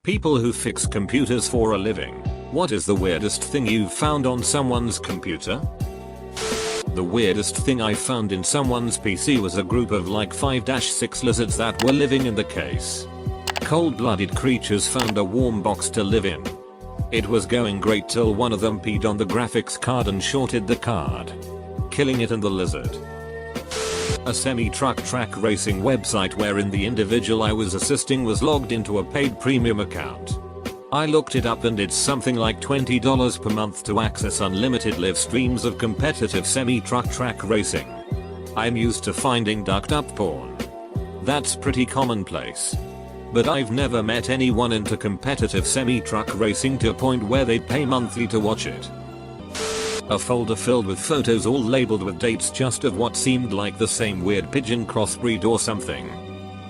People who fix computers for a living. What is the weirdest thing you've found on someone's computer? The weirdest thing I found in someone's PC was a group of like 5-6 lizards that were living in the case. Cold-blooded creatures found a warm box to live in. It was going great till one of them peed on the graphics card and shorted the card, killing it and the lizard. A semi-truck track racing website wherein the individual I was assisting was logged into a paid premium account. I looked it up and it's something like $20 per month to access unlimited live streams of competitive semi-truck track racing. I'm used to finding ducked up porn. That's pretty commonplace. But I've never met anyone into competitive semi-truck racing to a point where they'd pay monthly to watch it. A folder filled with photos all labeled with dates just of what seemed like the same weird pigeon crossbreed or something.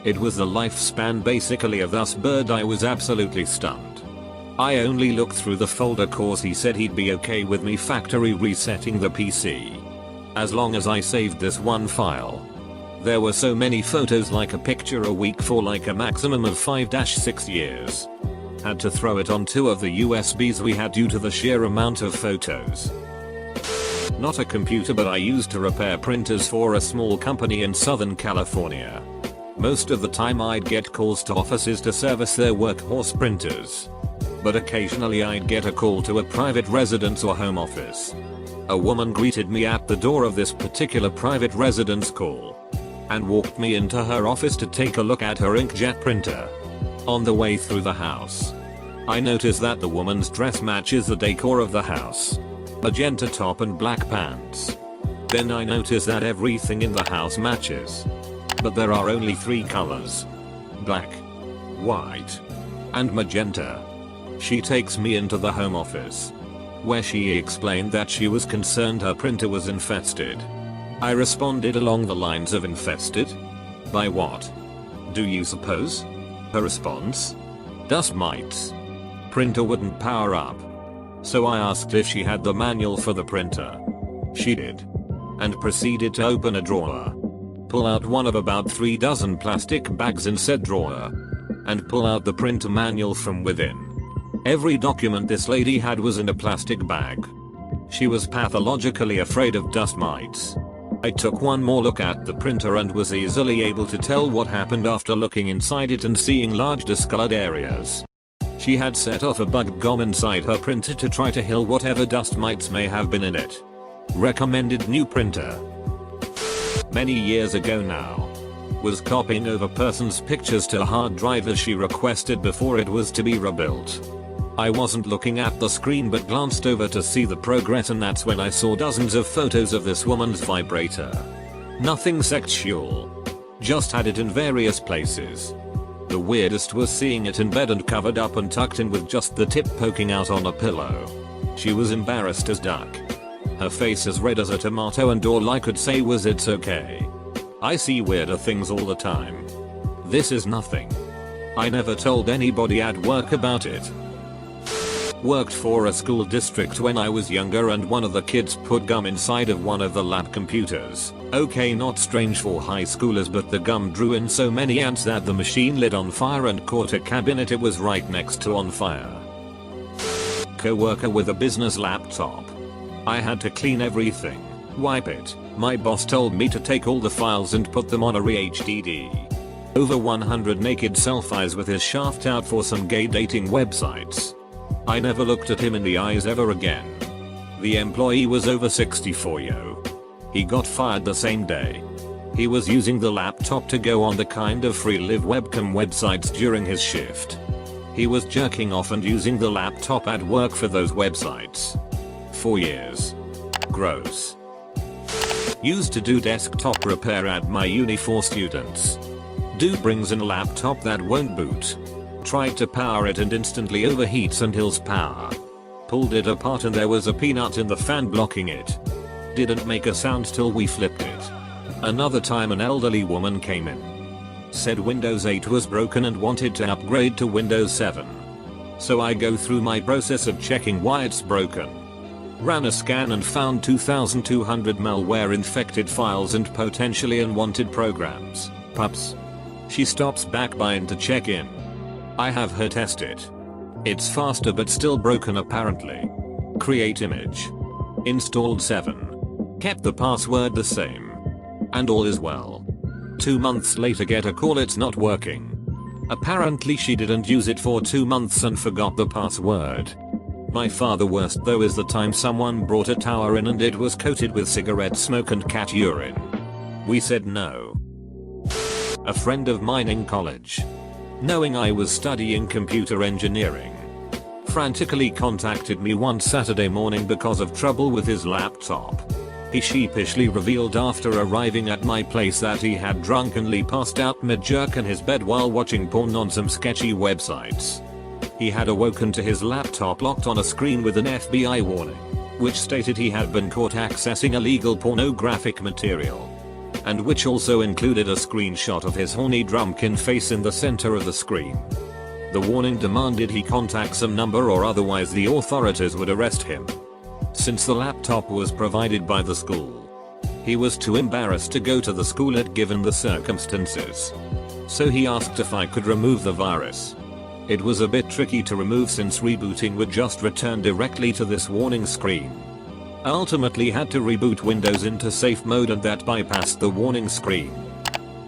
It was the lifespan basically of this bird. I was absolutely stunned. I only looked through the folder cause he said he'd be okay with me factory resetting the PC, as long as I saved this one file. There were so many photos, like a picture a week for like a maximum of 5-6 years. Had to throw it on 2 of the USBs we had due to the sheer amount of photos. Not a computer, but I used to repair printers for a small company in Southern California. Most of the time I'd get calls to offices to service their workhorse printers. But occasionally I'd get a call to a private residence or home office. A woman greeted me at the door of this particular private residence call and walked me into her office to take a look at her inkjet printer. On the way through the house, I noticed that the woman's dress matches the decor of the house. Magenta top and black pants. Then I noticed that everything in the house matches. But there are only 3 colors: black, white, and magenta. She takes me into the home office, where she explained that she was concerned her printer was infested. I responded along the lines of infested? By what? Do you suppose? Her response? Dust mites. Printer wouldn't power up. So I asked if she had the manual for the printer. She did. And proceeded to open a drawer, pull out one of about 3 dozen plastic bags in said drawer, and pull out the printer manual from within. Every document this lady had was in a plastic bag. She was pathologically afraid of dust mites. I took one more look at the printer and was easily able to tell what happened after looking inside it and seeing large discolored areas. She had set off a bug bomb inside her printer to try to kill whatever dust mites may have been in it. Recommended new printer. Many years ago now. Was copying over person's pictures to a hard drive as she requested before it was to be rebuilt. I wasn't looking at the screen but glanced over to see the progress, and that's when I saw dozens of photos of this woman's vibrator. Nothing sexual. Just had it in various places. The weirdest was seeing it in bed and covered up and tucked in with just the tip poking out on a pillow. She was embarrassed as duck. Her face as red as a tomato, and all I could say was it's okay. I see weirder things all the time. This is nothing. I never told anybody at work about it. Worked for a school district when I was younger, and one of the kids put gum inside of one of the lab computers. Okay, not strange for high schoolers, but the gum drew in so many ants that the machine lit on fire and caught a cabinet it was right next to on fire. Co-worker with a business laptop. I had to clean everything, wipe it. My boss told me to take all the files and put them on a HDD. Over 100 naked selfies with his shaft out for some gay dating websites. I never looked at him in the eyes ever again. The employee was over 64 yo. He got fired the same day. He was using the laptop to go on the kind of free live webcam websites during his shift. He was jerking off and using the laptop at work for those websites. 4 years. Gross. Used to do desktop repair at my uni for students. Dude brings in a laptop that won't boot. Tried to power it and instantly overheats and kills power. Pulled it apart and there was a peanut in the fan blocking it. Didn't make a sound till we flipped it. Another time an elderly woman came in. Said Windows 8 was broken and wanted to upgrade to Windows 7. So I go through my process of checking why it's broken. Ran a scan and found 2,200 malware infected files and potentially unwanted programs. Pups. She stops back by in to check in. I have her test it. It's faster but still broken apparently. Create image. Installed 7. Kept the password the same. And all is well. 2 months later get a call it's not working. Apparently she didn't use it for 2 months and forgot the password. By far the worst though is the time someone brought a tower in and it was coated with cigarette smoke and cat urine. We said no. A friend of mine in college, knowing I was studying computer engineering, frantically contacted me one Saturday morning because of trouble with his laptop. He sheepishly revealed after arriving at my place that he had drunkenly passed out mid-jerk in his bed while watching porn on some sketchy websites. He had awoken to his laptop locked on a screen with an FBI warning, which stated he had been caught accessing illegal pornographic material, and which also included a screenshot of his horny drunken face in the center of the screen. The warning demanded he contact some number or otherwise the authorities would arrest him. Since the laptop was provided by the school, he was too embarrassed to go to the school given the circumstances. So he asked if I could remove the virus. It was a bit tricky to remove since rebooting would just return directly to this warning screen. I ultimately had to reboot Windows into safe mode and that bypassed the warning screen.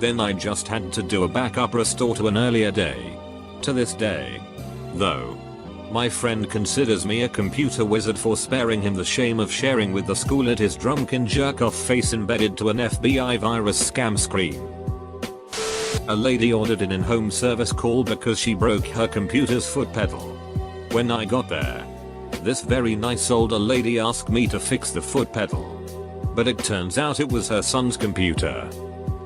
Then I just had to do a backup restore to an earlier day. To this day, though, my friend considers me a computer wizard for sparing him the shame of sharing with the school his drunken jerk-off face embedded to an FBI virus scam screen. A lady ordered an in-home service call because she broke her computer's foot pedal. When I got there, this very nice older lady asked me to fix the foot pedal. But it turns out it was her son's computer.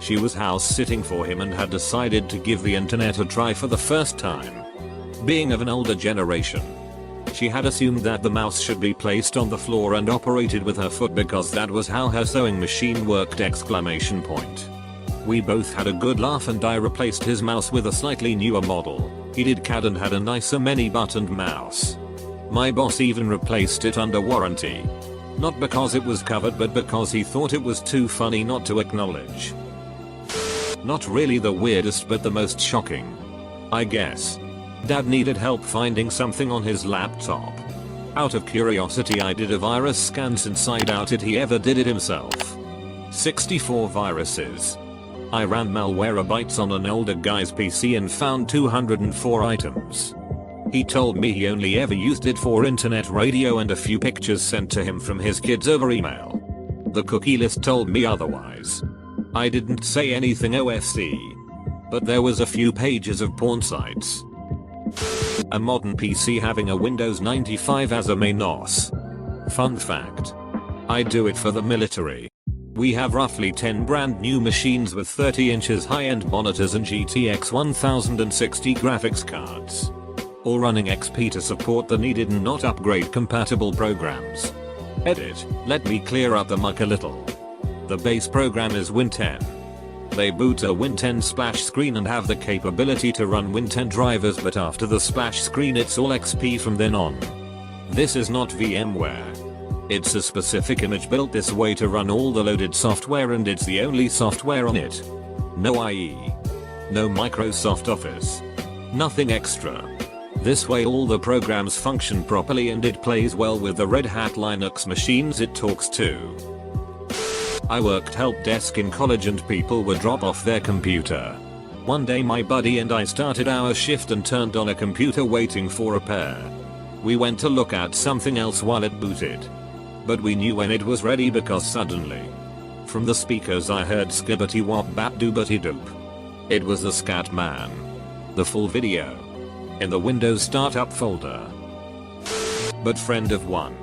She was house sitting for him and had decided to give the internet a try for the first time. Being of an older generation, she had assumed that the mouse should be placed on the floor and operated with her foot because that was how her sewing machine worked! We both had a good laugh and I replaced his mouse with a slightly newer model. He did CAD and had a nicer many buttoned mouse. My boss even replaced it under warranty. Not because it was covered but because he thought it was too funny not to acknowledge. Not really the weirdest but the most shocking, I guess. Dad needed help finding something on his laptop. Out of curiosity I did a virus scan since I doubted he ever did it himself. 64 viruses. I ran malwarebytes on an older guy's PC and found 204 items. He told me he only ever used it for internet radio and a few pictures sent to him from his kids over email. The cookie list told me otherwise. I didn't say anything OFC, but there was a few pages of porn sites. A modern PC having a Windows 95 as a main OS. Fun fact, I do it for the military. We have roughly 10 brand new machines with 30 inches high-end monitors and GTX 1060 graphics cards, all running XP to support the needed and not upgrade compatible programs. Edit, let me clear up the muck a little. The base program is Win 10. They boot a Win 10 splash screen and have the capability to run Win 10 drivers, but after the splash screen it's all XP from then on. This is not VMware. It's a specific image built this way to run all the loaded software and it's the only software on it. No IE. No Microsoft Office. Nothing extra. This way all the programs function properly and it plays well with the Red Hat Linux machines it talks to. I worked help desk in college and people would drop off their computer. One day my buddy and I started our shift and turned on a computer waiting for repair. We went to look at something else while it booted. But we knew when it was ready because suddenly, from the speakers I heard skibbity wop bat doobity doop. It was the scat man. The full video. In the Windows startup folder. But friend of one.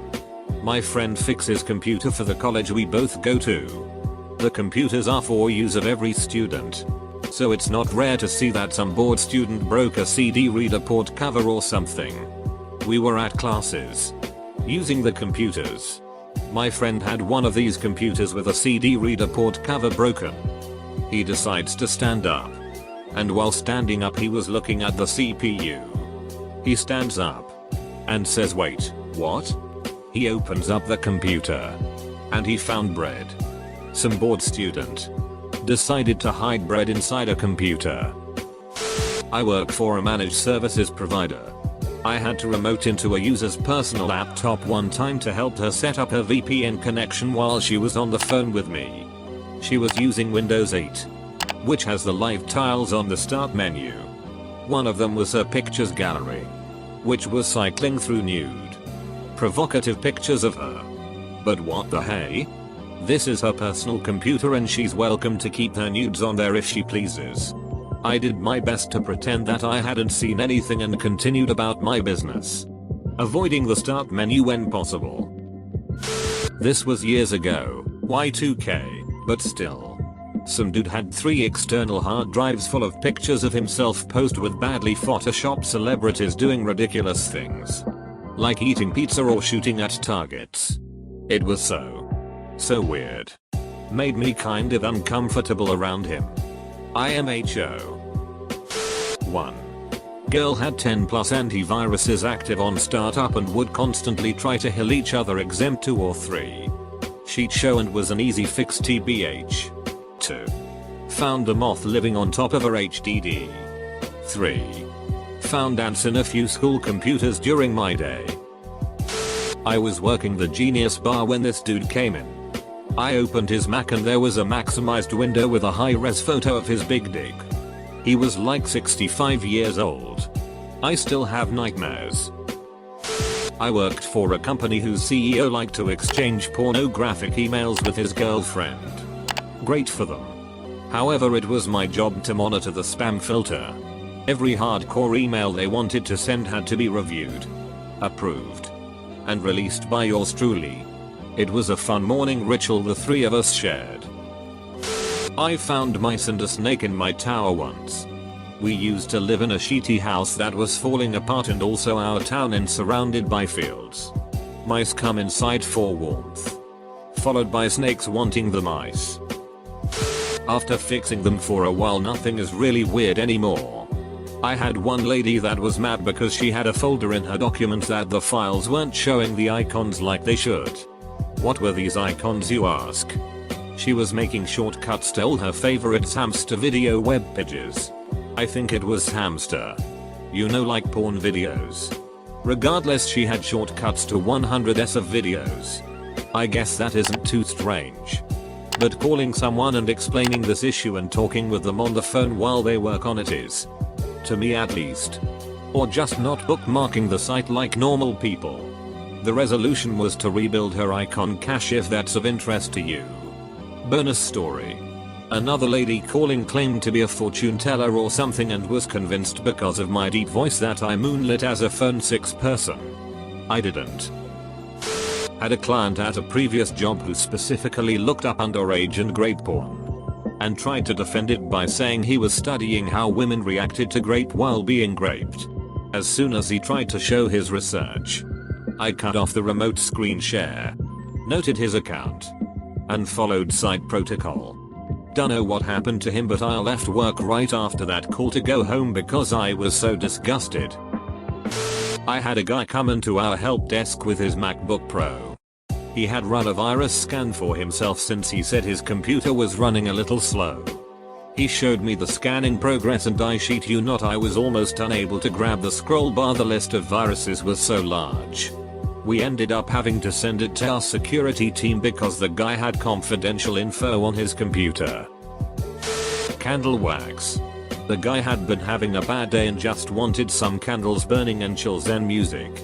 My friend fixes computer for the college we both go to. The computers are for use of every student. So it's not rare to see that some bored student broke a CD reader port cover or something. We were at classes, using the computers. My friend had one of these computers with a CD reader port cover broken. He decides to stand up. And while standing up he was looking at the CPU. He stands up and says, "Wait, what?" He opens up the computer and he found bread. Some bored student decided to hide bread inside a computer. I work for a managed services provider. I had to remote into a user's personal laptop one time to help her set up her VPN connection while she was on the phone with me. She was using Windows 8, which has the live tiles on the start menu. One of them was her pictures gallery, which was cycling through nude, provocative pictures of her. But what the hey? This is her personal computer and she's welcome to keep her nudes on there if she pleases. I did my best to pretend that I hadn't seen anything and continued about my business, avoiding the start menu when possible. This was years ago, Y2K, but still. Some dude had 3 external hard drives full of pictures of himself posed with badly photoshopped celebrities doing ridiculous things, like eating pizza or shooting at targets. It was so weird. Made me kind of uncomfortable around him. IMHO. 1. Girl had 10 plus antiviruses active on startup and would constantly try to heal each other exempt 2 or 3. She'd show and was an easy fix tbh. 2. Found a moth living on top of her HDD. 3. Found ants in a few school computers during my day. I was working the Genius Bar when this dude came in. I opened his Mac and there was a maximized window with a high-res photo of his big dick. He was like 65 years old. I still have nightmares. I worked for a company whose CEO liked to exchange pornographic emails with his girlfriend. Great for them. However, it was my job to monitor the spam filter. Every hardcore email they wanted to send had to be reviewed, approved, and released by yours truly. It was a fun morning ritual the 3 of us shared. I found mice and a snake in my tower once. We used to live in a shitty house that was falling apart and also our town is surrounded by fields. Mice come inside for warmth, followed by snakes wanting the mice. After fixing them for a while, nothing is really weird anymore. I had one lady that was mad because she had a folder in her documents that the files weren't showing the icons like they should. What were these icons, you ask? She was making shortcuts to all her favorites hamster video web pages. I think it was hamster. You know, like porn videos. Regardless, she had shortcuts to 100s of videos. I guess that isn't too strange. But calling someone and explaining this issue and talking with them on the phone while they work on it is, to me at least. Or just not bookmarking the site like normal people. The resolution was to rebuild her icon cache if that's of interest to you. Bonus story. Another lady calling claimed to be a fortune teller or something and was convinced because of my deep voice that I moonlit as a phone 6 person. I didn't. Had a client at a previous job who specifically looked up underage and grape porn, and tried to defend it by saying he was studying how women reacted to grape while being graped. As soon as he tried to show his research, I cut off the remote screen share, noted his account, and followed site protocol. Dunno what happened to him, but I left work right after that call to go home because I was so disgusted. I had a guy come into our help desk with his MacBook Pro. He had run a virus scan for himself since he said his computer was running a little slow. He showed me the scanning progress and I shit you not, I was almost unable to grab the scroll bar, the list of viruses was so large. We ended up having to send it to our security team because the guy had confidential info on his computer. Candle wax. The guy had been having a bad day and just wanted some candles burning and chill zen music.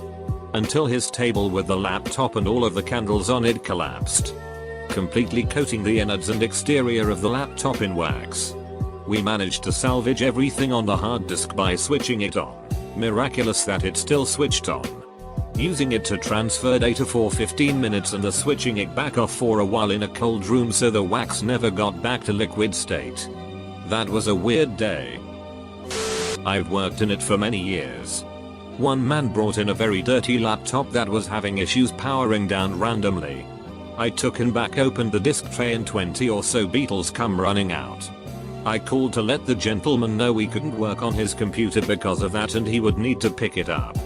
Until his table with the laptop and all of the candles on it collapsed, completely coating the innards and exterior of the laptop in wax. We managed to salvage everything on the hard disk by switching it on. Miraculous that it still switched on. Using it to transfer data for 15 minutes and then switching it back off for a while in a cold room so the wax never got back to liquid state. That was a weird day. I've worked in it for many years. One man brought in a very dirty laptop that was having issues powering down randomly. I took and back opened the disk tray and 20 or so Beatles come running out. I called to let the gentleman know we couldn't work on his computer because of that and he would need to pick it up.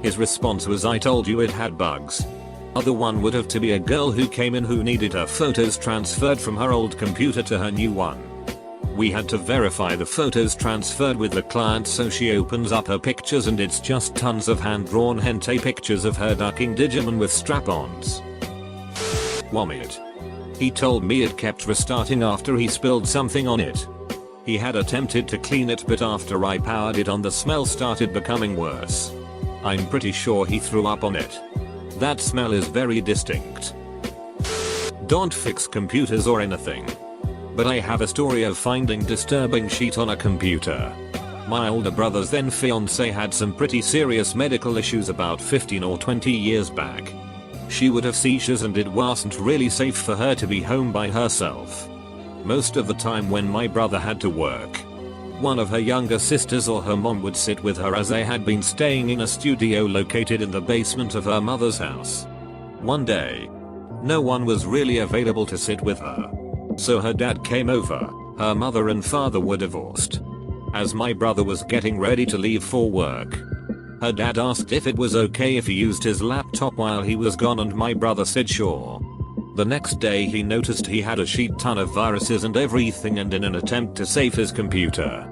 His response was, "I told you it had bugs." Other one would have to be a girl who came in who needed her photos transferred from her old computer to her new one. We had to verify the photos transferred with the client, so she opens up her pictures and it's just tons of hand-drawn hentai pictures of her ducking Digimon with strap-ons. Vomit. He told me it kept restarting after he spilled something on it. He had attempted to clean it, but after I powered it on, the smell started becoming worse. I'm pretty sure he threw up on it. That smell is very distinct. Don't fix computers or anything, but I have a story of finding disturbing shit on a computer. My older brother's then fiance had some pretty serious medical issues about 15 or 20 years back. She would have seizures and it wasn't really safe for her to be home by herself. Most of the time when my brother had to work, one of her younger sisters or her mom would sit with her, as they had been staying in a studio located in the basement of her mother's house. One day, no one was really available to sit with her, so her dad came over. Her mother and father were divorced. As my brother was getting ready to leave for work, her dad asked if it was okay if he used his laptop while he was gone, and my brother said sure. The next day he noticed he had a shit ton of viruses and everything, and in an attempt to save his computer,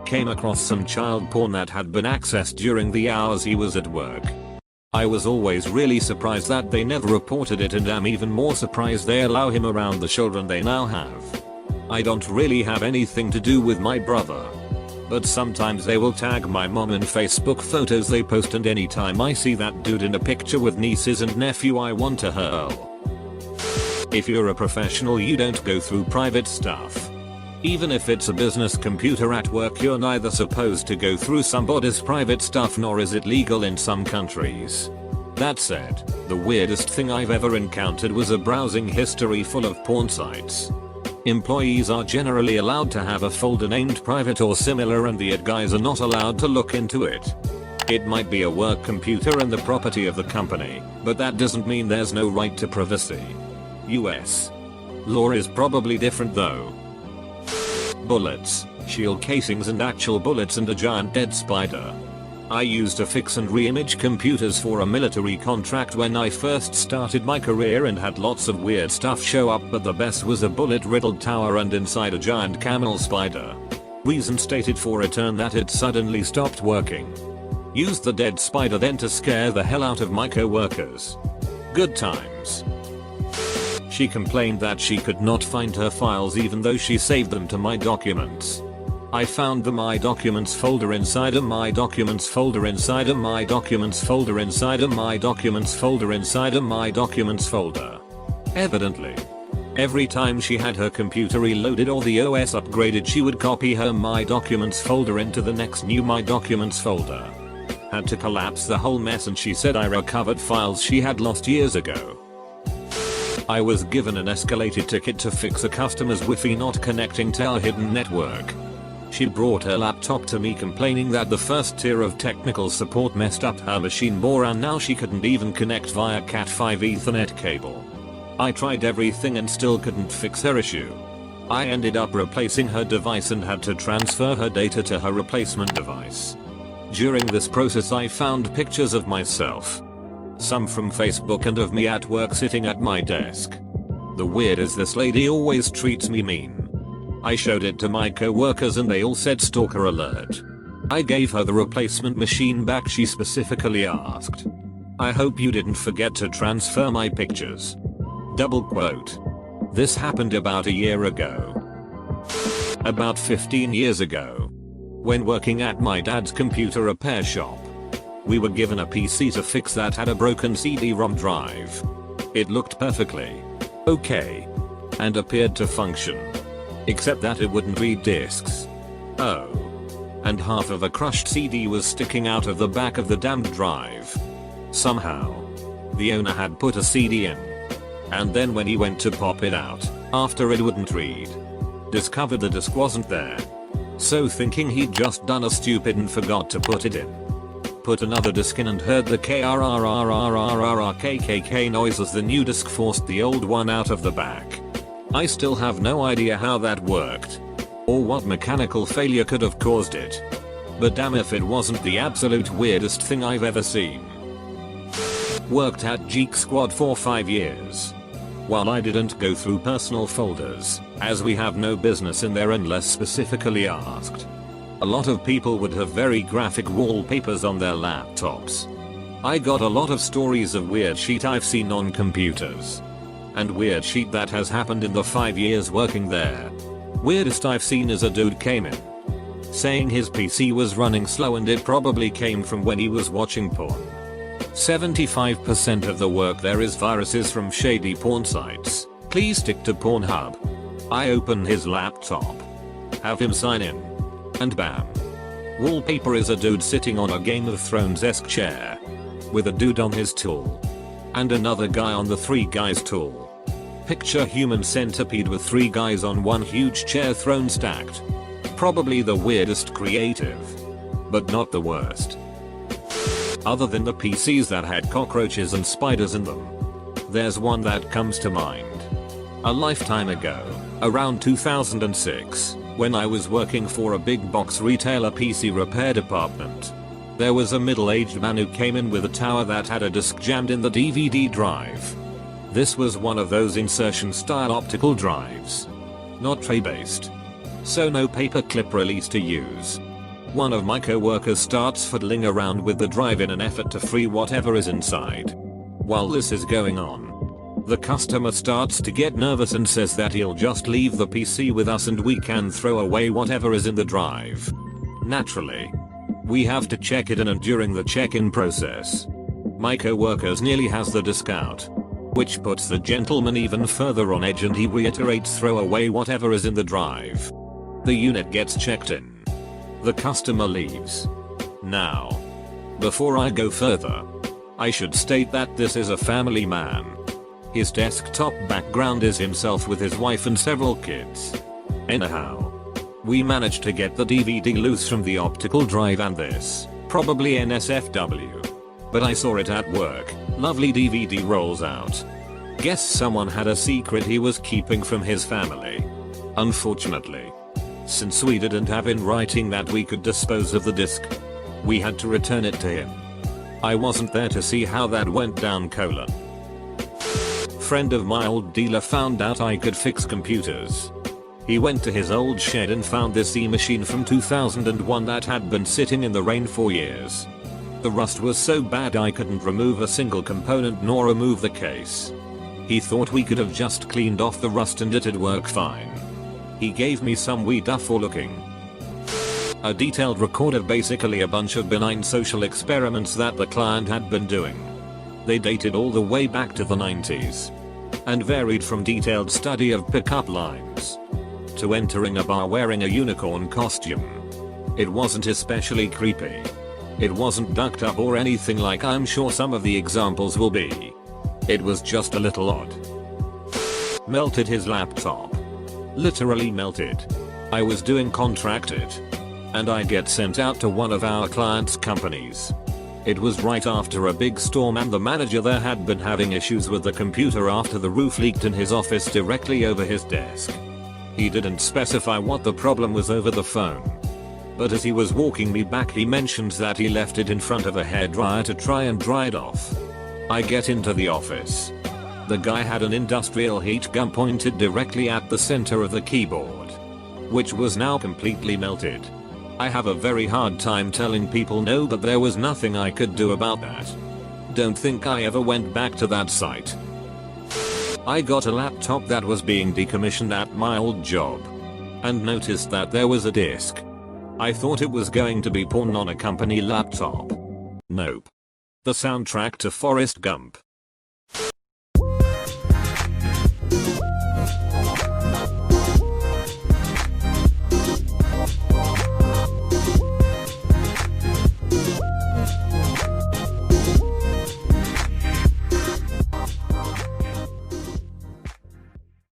came across some child porn that had been accessed during the hours he was at work. I was always really surprised that they never reported it, and am even more surprised they allow him around the children they now have. I don't really have anything to do with my brother, but sometimes they will tag my mom in Facebook photos they post, and anytime I see that dude in a picture with nieces and nephew, I want to hurl. If you're a professional, you don't go through private stuff. Even if it's a business computer at work, you're neither supposed to go through somebody's private stuff, nor is it legal in some countries. That said, the weirdest thing I've ever encountered was a browsing history full of porn sites. Employees are generally allowed to have a folder named private or similar, and the guys are not allowed to look into it. It might be a work computer and the property of the company, but that doesn't mean there's no right to privacy. US law is probably different though. Bullets, shield casings and actual bullets, and a giant dead spider. I used to fix and re-image computers for a military contract when I first started my career, and had lots of weird stuff show up, but the best was a bullet-riddled tower and inside a giant camel spider. Reason stated for return that it suddenly stopped working. Used the dead spider then to scare the hell out of my co-workers. Good times. She complained that she could not find her files even though she saved them to My Documents. I found the My Documents folder inside a My Documents folder inside a My Documents folder inside a My Documents folder inside a My Documents folder. Evidently, every time she had her computer reloaded or the OS upgraded, she would copy her My Documents folder into the next new My Documents folder. Had to collapse the whole mess, and she said I recovered files she had lost years ago. I was given an escalated ticket to fix a customer's Wi-Fi not connecting to our hidden network. She brought her laptop to me complaining that the first tier of technical support messed up her machine more, and now she couldn't even connect via Cat5 Ethernet cable. I tried everything and still couldn't fix her issue. I ended up replacing her device and had to transfer her data to her replacement device. During this process I found pictures of myself, some from Facebook, and of me at work sitting at my desk. The weird is this lady always treats me mean. I showed it to my co-workers and they all said stalker alert. I gave her the replacement machine back she specifically asked. I hope you didn't forget to transfer my pictures. Double quote. This happened about a year ago. About 15 years ago, when working at my dad's computer repair shop, we were given a PC to fix that had a broken CD-ROM drive. It looked perfectly okay and appeared to function, except that it wouldn't read discs. Oh. And half of a crushed CD was sticking out of the back of the damned drive. Somehow, the owner had put a CD in, and then when he went to pop it out, after it wouldn't read, discovered the disc wasn't there. So thinking he'd just done a stupid and forgot to put it in, put another disc in and heard the KRRRRRRRKKK noise as the new disc forced the old one out of the back. I still have no idea how that worked, or what mechanical failure could have caused it. But damn if it wasn't the absolute weirdest thing I've ever seen. Worked at Geek Squad for 5 years. While I didn't go through personal folders, as we have no business in there unless specifically asked. A lot of people would have very graphic wallpapers on their laptops. I got a lot of stories of weird shit I've seen on computers. And weird shit that has happened in the 5 years working there. Weirdest I've seen is a dude came in saying his PC was running slow and it probably came from when he was watching porn. 75% of the work there is viruses from shady porn sites. Please stick to Pornhub. I open his laptop, have him sign in, and bam. Wallpaper is a dude sitting on a Game of Thrones-esque chair, with a dude on his tool, and another guy on the 3 guys tool. Picture human centipede with 3 guys on one huge chair throne stacked. Probably the weirdest creative, but not the worst. Other than the PCs that had cockroaches and spiders in them, there's one that comes to mind. A lifetime ago, around 2006, when I was working for a big box retailer PC repair department, there was a middle-aged man who came in with a tower that had a disc jammed in the DVD drive. This was one of those insertion-style optical drives, not tray-based, so no paperclip release to use. One of my co-workers starts fiddling around with the drive in an effort to free whatever is inside. While this is going on, the customer starts to get nervous and says that he'll just leave the PC with us and we can throw away whatever is in the drive. Naturally, we have to check it in, and during the check-in process, my co-workers nearly has the disc out, which puts the gentleman even further on edge and he reiterates throw away whatever is in the drive. The unit gets checked in. The customer leaves. Now, before I go further, I should state that this is a family man. His desktop background is himself with his wife and several kids. Anyhow, we managed to get the DVD loose from the optical drive and this, probably NSFW. But I saw it at work. Lovely DVD rolls out. Guess someone had a secret he was keeping from his family. Unfortunately, since we didn't have in writing that we could dispose of the disc, we had to return it to him. I wasn't there to see how that went down : friend of my old dealer found out I could fix computers. He went to his old shed and found this e-machine from 2001 that had been sitting in the rain for years. The rust was so bad I couldn't remove a single component nor remove the case. He thought we could have just cleaned off the rust and it'd work fine. He gave me some wee duff for looking. A detailed record of basically a bunch of benign social experiments that the client had been doing. They dated all the way back to the 90s. And varied from detailed study of pickup lines to entering a bar wearing a unicorn costume. It wasn't especially creepy. It wasn't ducked up or anything like I'm sure some of the examples will be. It was just a little odd. Melted his laptop. Literally melted. I was doing contracted, and I get sent out to one of our clients' companies. It was right after a big storm and the manager there had been having issues with the computer after the roof leaked in his office directly over his desk. He didn't specify what the problem was over the phone, but as he was walking me back he mentioned that he left it in front of a hairdryer to try and dry it off. I get into the office. The guy had an industrial heat gun pointed directly at the center of the keyboard, which was now completely melted. I have a very hard time telling people no, but there was nothing I could do about that. Don't think I ever went back to that site. I got a laptop that was being decommissioned at my old job, and noticed that there was a disc. I thought it was going to be porn on a company laptop. Nope. The soundtrack to Forrest Gump.